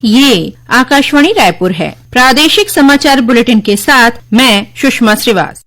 ये आकाशवाणी रायपुर है। प्रादेशिक समाचार बुलेटिन के साथ मैं सुषमा श्रीवास।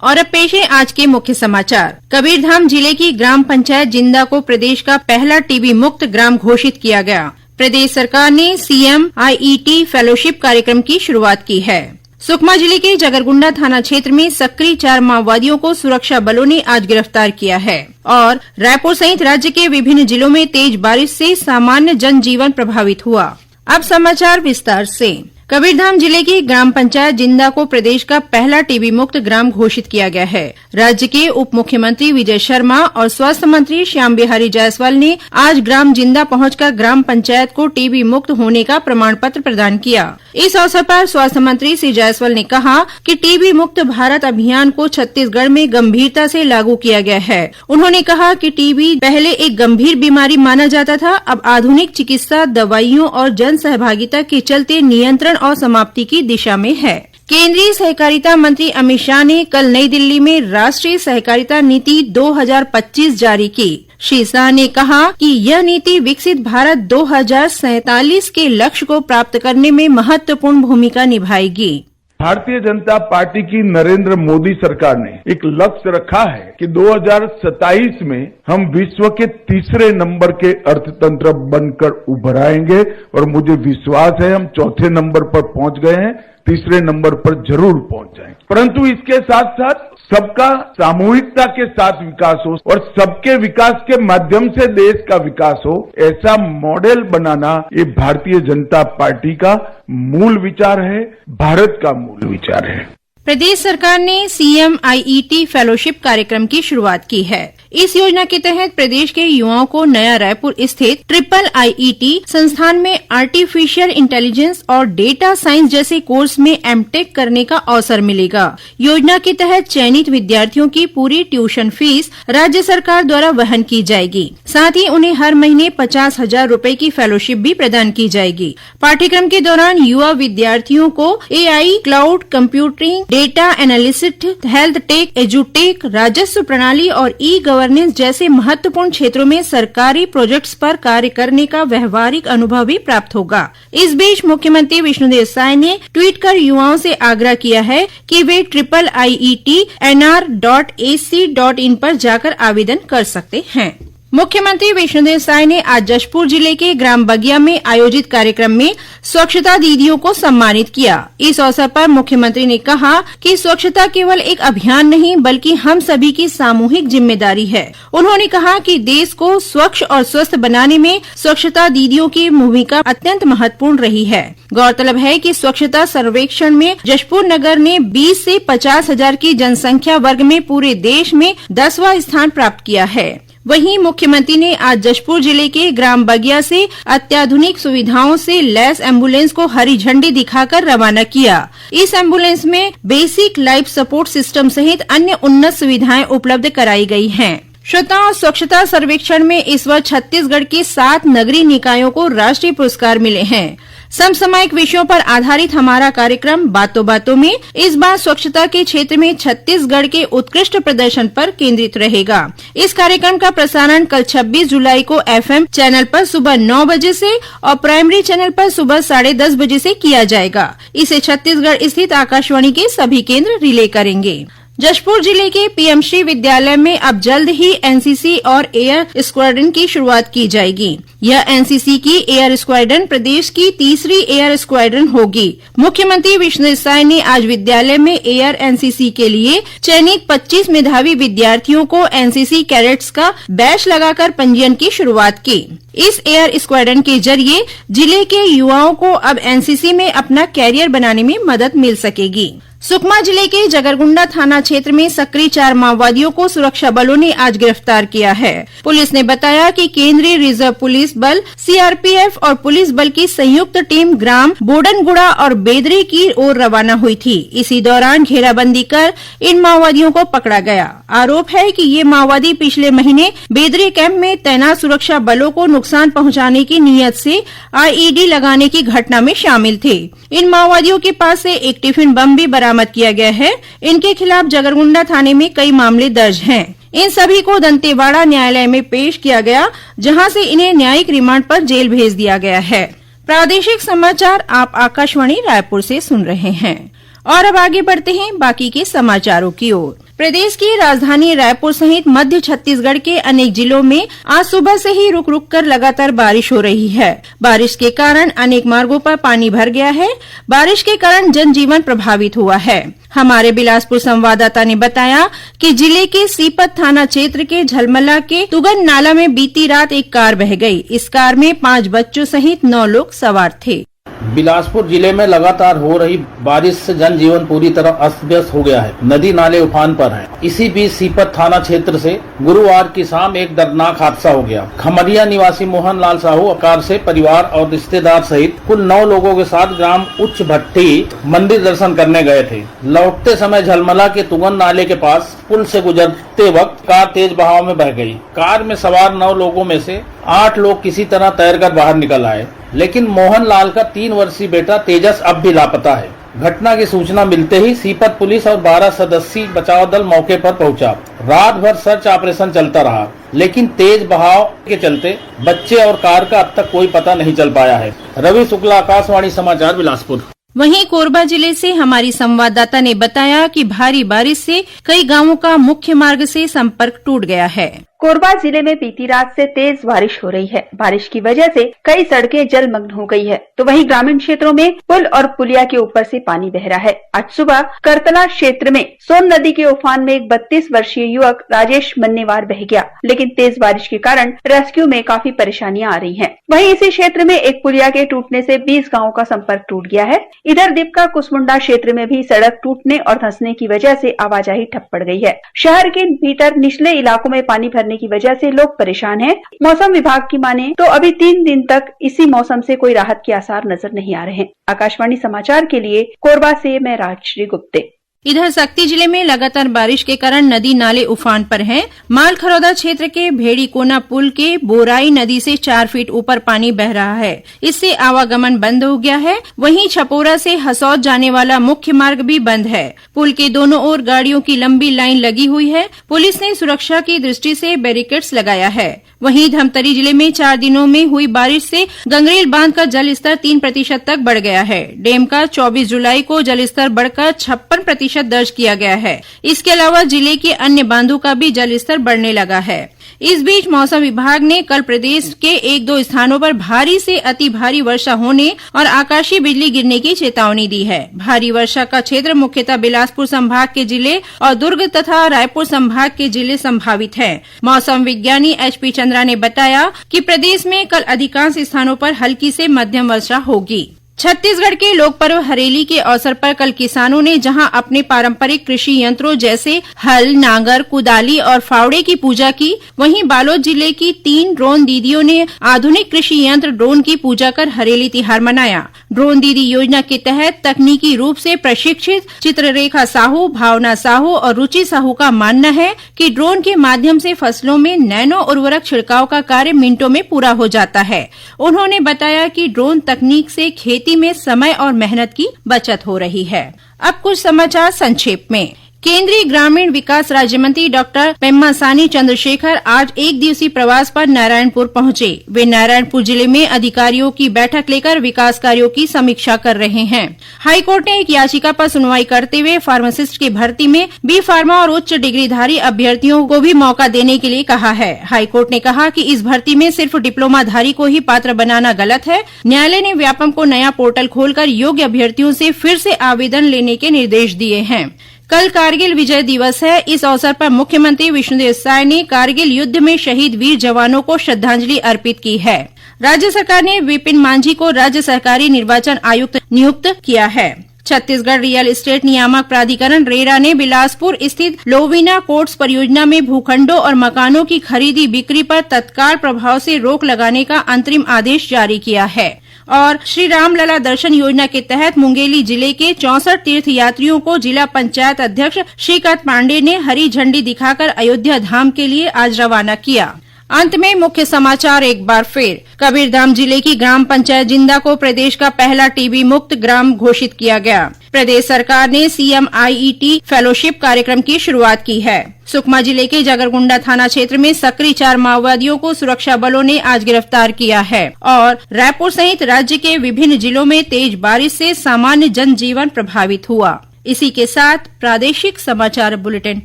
और अब पेश है आज के मुख्य समाचार। कबीरधाम जिले की ग्राम पंचायत जिंदा को प्रदेश का पहला टीबी मुक्त ग्राम घोषित किया गया। प्रदेश सरकार ने सीएम आईईटी फेलोशिप कार्यक्रम की शुरुआत की है। सुकमा जिले के जगरगुंडा थाना क्षेत्र में सक्रिय 4 माओवादियों को सुरक्षा बलों ने आज गिरफ्तार किया है। और रायपुर सहित राज्य के विभिन्न जिलों में तेज बारिश से सामान्य जनजीवन प्रभावित हुआ। अब समाचार विस्तार से। कबीरधाम जिले की ग्राम पंचायत जिंदा को प्रदेश का पहला टीबी मुक्त ग्राम घोषित किया गया है। राज्य के उप मुख्यमंत्री विजय शर्मा और स्वास्थ्य मंत्री श्याम बिहारी जायसवाल ने आज ग्राम जिंदा पहुंचकर ग्राम पंचायत को टीबी मुक्त होने का प्रमाण पत्र प्रदान किया। इस अवसर पर स्वास्थ्य मंत्री श्री जायसवाल ने कहा कि टीबी मुक्त भारत अभियान को छत्तीसगढ़ में गंभीरता से लागू किया गया है। उन्होंने कहा कि टीबी पहले एक गंभीर बीमारी माना जाता था, अब आधुनिक चिकित्सा, दवाइयों और जन सहभागिता के चलते नियंत्रण और समाप्ति की दिशा में है। केंद्रीय सहकारिता मंत्री अमित शाह ने कल नई दिल्ली में राष्ट्रीय सहकारिता नीति 2025 जारी की। श्री शाह ने कहा कि यह नीति विकसित भारत 2047 के लक्ष्य को प्राप्त करने में महत्वपूर्ण भूमिका निभाएगी। भारतीय जनता पार्टी की नरेंद्र मोदी सरकार ने एक लक्ष्य रखा है कि 2027 में हम विश्व के तीसरे नंबर के अर्थतंत्र बनकर उभर आएंगे और मुझे विश्वास है हम चौथे नंबर पर पहुंच गए हैं, तीसरे नंबर पर जरूर पहुंच जाएंगे। परंतु इसके साथ साथ सबका सामूहिकता के साथ विकास हो और सबके विकास के माध्यम से देश का विकास हो, ऐसा मॉडल बनाना ये भारतीय जनता पार्टी का मूल विचार है, भारत का मूल विचार है। प्रदेश सरकार ने सीएम आईईटी फेलोशिप कार्यक्रम की शुरुआत की है। इस योजना के तहत प्रदेश के युवाओं को नया रायपुर स्थित ट्रिपल आईईटी संस्थान में आर्टिफिशियल इंटेलिजेंस और डेटा साइंस जैसे कोर्स में एमटेक करने का अवसर मिलेगा। योजना के तहत चयनित विद्यार्थियों की पूरी ट्यूशन फीस राज्य सरकार द्वारा वहन की जाएगी। साथ ही उन्हें हर महीने 50,000 रूपये की फेलोशिप भी प्रदान की जाएगी। पाठ्यक्रम के दौरान युवा विद्यार्थियों को AI, cloud computing, data analysis, health tech, एजुटेक, राजस्व प्रणाली और ई गवर्नेंस जैसे महत्वपूर्ण क्षेत्रों में सरकारी प्रोजेक्ट्स पर कार्य करने का व्यवहारिक अनुभव भी प्राप्त होगा। इस बीच मुख्यमंत्री विष्णुदेव साय ने ट्वीट कर युवाओं से आग्रह किया है कि वे IIITNR.AC.in पर जाकर आवेदन कर सकते हैं। मुख्यमंत्री विष्णुदेव साय ने आज जशपुर जिले के ग्राम बगिया में आयोजित कार्यक्रम में स्वच्छता दीदियों को सम्मानित किया। इस अवसर पर मुख्यमंत्री ने कहा कि स्वच्छता केवल एक अभियान नहीं बल्कि हम सभी की सामूहिक जिम्मेदारी है। उन्होंने कहा कि देश को स्वच्छ और स्वस्थ बनाने में स्वच्छता दीदियों की भूमिका अत्यंत महत्वपूर्ण रही है। गौरतलब है कि स्वच्छता सर्वेक्षण में जशपुर नगर ने 20 से 50,000 की जनसंख्या वर्ग में पूरे देश में 10वां स्थान प्राप्त किया है। वहीं मुख्यमंत्री ने आज जशपुर जिले के ग्राम बगिया से अत्याधुनिक सुविधाओं से लैस एम्बुलेंस को हरी झंडी दिखाकर रवाना किया। इस एम्बुलेंस में बेसिक लाइफ सपोर्ट सिस्टम सहित अन्य उन्नत सुविधाएं उपलब्ध कराई गई हैं। श्रोताओं, स्वच्छता सर्वेक्षण में इस वर्ष छत्तीसगढ़ के 7 नगरीय निकायों को राष्ट्रीय पुरस्कार मिले हैं। समसामयिक विषयों पर आधारित हमारा कार्यक्रम बातों बातों में इस बार स्वच्छता के क्षेत्र में छत्तीसगढ़ के उत्कृष्ट प्रदर्शन पर केंद्रित रहेगा। इस कार्यक्रम का प्रसारण कल 26 जुलाई को एफएम चैनल पर सुबह 9 बजे से और प्राइमरी चैनल पर सुबह 10:30 बजे से किया जाएगा। इसे छत्तीसगढ़ स्थित आकाशवाणी के सभी केंद्र रिले करेंगे। जशपुर जिले के पीएमश्री विद्यालय में अब जल्द ही एनसीसी और एयर स्क्वाड्रन की शुरुआत की जाएगी। यह एनसीसी की एयर स्क्वाड्रन प्रदेश की तीसरी एयर स्क्वाड्रन होगी। मुख्यमंत्री विष्णुदेव साय ने आज विद्यालय में एयर एनसीसी के लिए चयनित 25 मेधावी विद्यार्थियों को एनसीसी कैडेट्स का बैच लगाकर पंजीयन की शुरुआत की। इस एयर स्क्वाड्रन के जरिए जिले के युवाओं को अब एनसीसी में अपना कैरियर बनाने में मदद मिल सकेगी। सुकमा जिले के जगरगुंडा थाना क्षेत्र में सक्रिय 4 माओवादियों को सुरक्षा बलों ने आज गिरफ्तार किया है। पुलिस ने बताया कि केंद्रीय रिजर्व पुलिस बल, सीआरपीएफ और पुलिस बल की संयुक्त टीम ग्राम बोडनगुड़ा और बेदरे की ओर रवाना हुई थी। इसी दौरान घेराबंदी कर इन माओवादियों को पकड़ा गया। आरोप है कि ये माओवादी पिछले महीने बेदरे कैंप में तैनात सुरक्षा बलों को नुकसान पहुंचाने की नीयत से आईईडी लगाने की घटना में शामिल थे। इन माओवादियों के पास से एक टिफिन बम भी बरामद किया गया है। इनके खिलाफ जगरगुंडा थाने में कई मामले दर्ज हैं। इन सभी को दंतेवाड़ा न्यायालय में पेश किया गया, जहां से इन्हें न्यायिक रिमांड पर जेल भेज दिया गया है। प्रादेशिक समाचार आप आकाशवाणी रायपुर से सुन रहे हैं और अब आगे बढ़ते हैं बाकी के समाचारों की ओर। प्रदेश की राजधानी रायपुर सहित मध्य छत्तीसगढ़ के अनेक जिलों में आज सुबह से ही रुक रुक कर लगातार बारिश हो रही है। बारिश के कारण अनेक मार्गों पर पानी भर गया है। बारिश के कारण जनजीवन प्रभावित हुआ है। हमारे बिलासपुर संवाददाता ने बताया कि जिले के सीपत थाना क्षेत्र के झलमला के तुगन नाला में बीती रात एक कार बह गई। इस कार में 5 बच्चों सहित 9 लोग सवार थे। बिलासपुर जिले में लगातार हो रही बारिश से जनजीवन पूरी तरह अस्त व्यस्त हो गया है। नदी नाले उफान पर हैं। इसी बीच सीपत थाना क्षेत्र से गुरुवार की शाम एक दर्दनाक हादसा हो गया। खमरिया निवासी मोहन लाल साहू कार से परिवार और रिश्तेदार सहित कुल 9 लोगों के साथ ग्राम उच्च भट्टी मंदिर दर्शन करने गए थे। लौटते समय झलमला के तुगन नाले के पास पुल से गुजरते वक्त कार तेज बहाव में बह गई। कार में सवार 9 लोगों में से 8 लोग किसी तरह तैरकर बाहर निकल आए, लेकिन मोहन लाल का 3 वर्षीय बेटा तेजस अब भी लापता है। घटना की सूचना मिलते ही सीपत पुलिस और 12 सदस्यीय बचाव दल मौके पर पहुंचा। रात भर सर्च ऑपरेशन चलता रहा, लेकिन तेज बहाव के चलते बच्चे और कार का अब तक कोई पता नहीं चल पाया है। रवि शुक्ला, आकाशवाणी समाचार, बिलासपुर। वहीं कोरबा जिले से हमारी संवाददाता ने बताया कि भारी बारिश से कई गांवों का मुख्य मार्ग से संपर्क टूट गया है। कोरबा जिले में बीती रात से तेज बारिश हो रही है। बारिश की वजह से कई सड़कें जलमग्न हो गई है, तो वहीं ग्रामीण क्षेत्रों में पुल और पुलिया के ऊपर से पानी बह रहा है। आज सुबह करतला क्षेत्र में सोन नदी के उफान में एक 32 वर्षीय युवक राजेश मन्नेवार बह गया, लेकिन तेज बारिश के कारण रेस्क्यू में काफी परेशानियां आ रही हैं। वहीं इसी क्षेत्र में एक पुलिया के टूटने से 20 गाँवों का संपर्क टूट गया है। इधर दीपका कुसमुंडा क्षेत्र में भी सड़क टूटने और धंसने की वजह से आवाजाही ठप पड़ गई है। शहर के भीतर निचले इलाकों में पानी भरने की वजह से लोग परेशान हैं। मौसम विभाग की माने तो अभी 3 दिन तक इसी मौसम से कोई राहत के आसार नजर नहीं आ रहे हैं। आकाशवाणी समाचार के लिए कोरबा से मैं राजश्री गुप्ते। इधर सक्ती जिले में लगातार बारिश के कारण नदी नाले उफान पर हैं। मालखरौदा क्षेत्र के भेड़ी कोना पुल के बोराई नदी से 4 फीट ऊपर पानी बह रहा है। इससे आवागमन बंद हो गया है। वहीं छपोरा से हसौद जाने वाला मुख्य मार्ग भी बंद है। पुल के दोनों ओर गाड़ियों की लंबी लाइन लगी हुई है। पुलिस ने सुरक्षा की दृष्टि से बैरिकेड्स लगाया है। वहीं धमतरी जिले में 4 दिनों में हुई बारिश से गंगरेल बांध का जलस्तर 3% तक बढ़ गया है। डैम का 24 जुलाई को जलस्तर बढ़कर 56% दर्ज किया गया है। इसके अलावा जिले के अन्य बांधों का भी जलस्तर बढ़ने लगा है। इस बीच मौसम विभाग ने कल प्रदेश के 1-2 स्थानों पर भारी से अति भारी वर्षा होने और आकाशीय बिजली गिरने की चेतावनी दी है। भारी वर्षा का क्षेत्र मुख्यतः बिलासपुर संभाग के जिले और दुर्ग तथा रायपुर संभाग के जिले संभावित हैं। मौसम विज्ञानी HP चंद्रा ने बताया कि प्रदेश में कल अधिकांश स्थानों पर हल्की से मध्यम वर्षा होगी। छत्तीसगढ़ के लोक पर्व हरेली के अवसर पर कल किसानों ने जहां अपने पारंपरिक कृषि यंत्रों जैसे हल, नांगर, कुदाली और फावड़े की पूजा की, वहीं बालोद जिले की 3 ड्रोन दीदियों ने आधुनिक कृषि यंत्र ड्रोन की पूजा कर हरेली तिहार मनाया। ड्रोन दीदी योजना के तहत तकनीकी रूप से प्रशिक्षित चित्ररेखा साहू, भावना साहू और रुचि साहू का मानना है कि ड्रोन के माध्यम से फसलों में नैनो उर्वरक छिड़काव का कार्य मिनटों में पूरा हो जाता है। उन्होंने बताया कि ड्रोन तकनीक से खेती में समय और मेहनत की बचत हो रही है। अब कुछ समाचार संक्षेप में। केंद्रीय ग्रामीण विकास राज्य मंत्री डॉक्टर पेम्मासानी चंद्रशेखर आज 1 दिवसीय प्रवास पर नारायणपुर पहुंचे। वे नारायणपुर जिले में अधिकारियों की बैठक लेकर विकास कार्यों की समीक्षा कर रहे हैं। हाईकोर्ट ने एक याचिका पर सुनवाई करते हुए फार्मासिस्ट की भर्ती में बी फार्मा और उच्च डिग्रीधारी अभ्यर्थियों को भी मौका देने के लिए कहा है। हाईकोर्ट ने कहा कि इस भर्ती में सिर्फ डिप्लोमाधारी को ही पात्र बनाना गलत है। न्यायालय ने व्यापम को नया पोर्टल खोलकर योग्य अभ्यर्थियों से फिर से आवेदन लेने के निर्देश दिए हैं। कल कारगिल विजय दिवस है। इस अवसर पर मुख्यमंत्री विष्णुदेव साय ने कारगिल युद्ध में शहीद वीर जवानों को श्रद्धांजलि अर्पित की है। राज्य सरकार ने विपिन मांझी को राज्य सरकारी निर्वाचन आयुक्त नियुक्त किया है। छत्तीसगढ़ रियल एस्टेट नियामक प्राधिकरण रेरा ने बिलासपुर स्थित लोविना कोर्ट्स परियोजना में भूखंडों और मकानों की खरीदी बिक्री पर तत्काल प्रभाव से रोक लगाने का अंतरिम आदेश जारी किया है। और श्री राम लला दर्शन योजना के तहत मुंगेली जिले के 64 तीर्थ यात्रियों को जिला पंचायत अध्यक्ष श्रीकांत पांडे ने हरी झंडी दिखाकर अयोध्या धाम के लिए आज रवाना किया। अंत में मुख्य समाचार एक बार फिर। कबीरधाम जिले की ग्राम पंचायत जिंदा को प्रदेश का पहला टीबी मुक्त ग्राम घोषित किया गया। प्रदेश सरकार ने सीएम आईईटी फेलोशिप कार्यक्रम की शुरुआत की है। सुकमा जिले के जगरगुंडा थाना क्षेत्र में सक्रिय 4 माओवादियों को सुरक्षा बलों ने आज गिरफ्तार किया है। और रायपुर सहित राज्य के विभिन्न जिलों में तेज बारिश से सामान्य जनजीवन प्रभावित हुआ। इसी के साथ प्रादेशिक समाचार बुलेटिन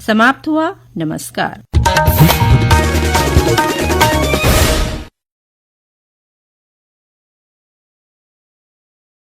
समाप्त हुआ। नमस्कार।